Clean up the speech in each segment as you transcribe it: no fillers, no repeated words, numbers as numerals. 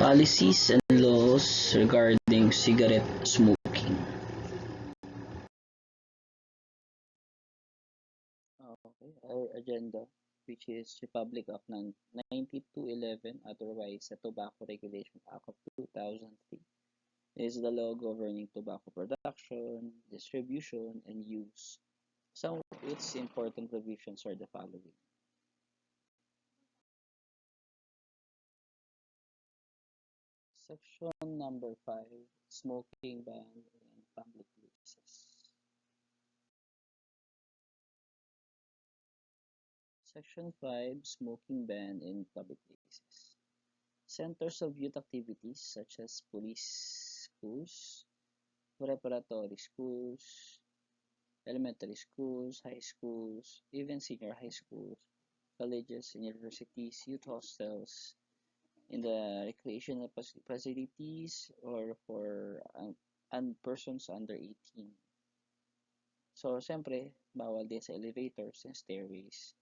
Policies and laws regarding cigarette smoking. Okay, our agenda, which is Republic Act ng 9211, otherwise the Tobacco Regulation Act of 2003, is the law governing tobacco production, distribution, and use. Some of its important provisions are the following. Section number 5, smoking ban in public places. Section 5, smoking ban in public places. Centers of youth activities such as police schools, preparatory schools, elementary schools, high schools, even senior high schools, colleges and universities, youth hostels, in the recreational facilities or for persons under 18. So, siyempre, bawal din sa elevators and stairways.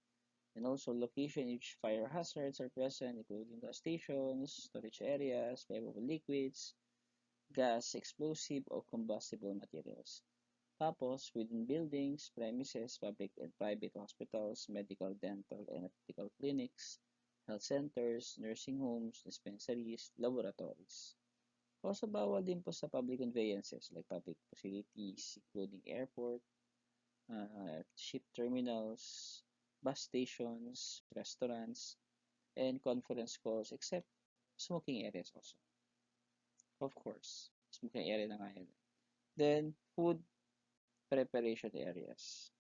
And also, location in which fire hazards are present, including gas stations, storage areas, flammable liquids, gas, explosive, or combustible materials. Tapos, within buildings, premises, public and private hospitals, medical, dental, and optical clinics, health centers, nursing homes, dispensaries, laboratories. Also, bawal din po sa public conveyances like public facilities, including airport, ship terminals, bus stations, restaurants, and conference calls, except smoking areas also. Of course, smoking area na nga yun. Then, food preparation areas.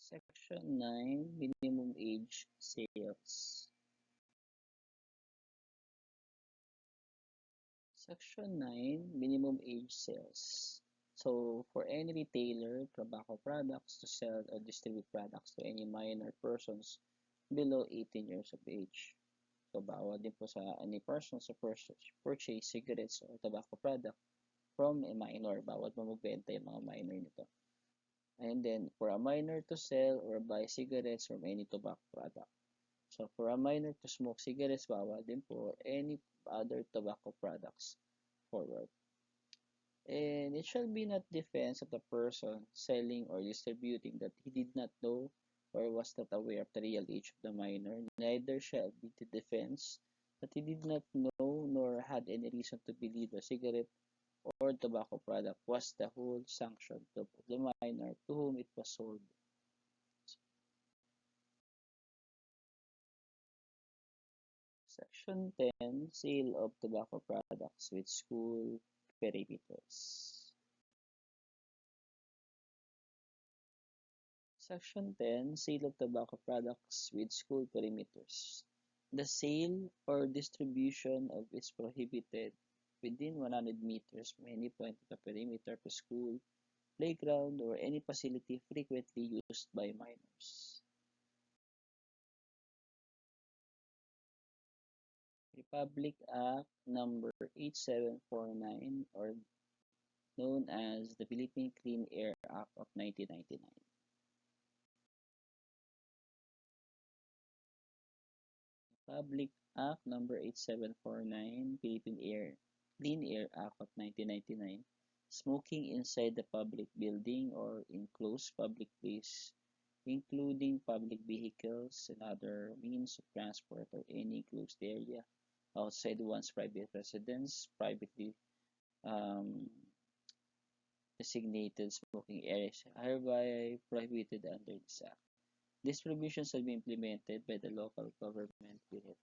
Section 9, minimum age sales. Section 9, minimum age sales. So, for any retailer, tobacco products to sell or distribute products to any minor persons below 18 years of age. So, bawal din po sa any persons to purchase cigarettes or tobacco product from a minor. Bawal po magbenta yung mga minor nito. And then, for a minor to sell or buy cigarettes from any tobacco product. So, for a minor to smoke cigarettes, bawal din po any other tobacco products forward. And it shall be not defense of the person selling or distributing that he did not know or was not aware of the real age of the minor, neither shall be the defense that he did not know nor had any reason to believe the cigarette or tobacco product was the whole sanction of the minor to whom it was sold. Section 10, sale of tobacco products with school perimeters. Section 10, sale of tobacco products with school perimeters. The sale or distribution of is prohibited within 100 meters from any point of the perimeter of a school, playground, or any facility frequently used by minors. Republic Act number 8749, or known as the Philippine Clean Air Act of 1999. Republic Act number 8749, Philippine Clean Air Act of 1999, smoking inside the public building or enclosed public place, including public vehicles and other means of transport or any enclosed area outside one's private residence, privately designated smoking areas, hereby prohibited under this act. These provisions will be implemented by the local government unit.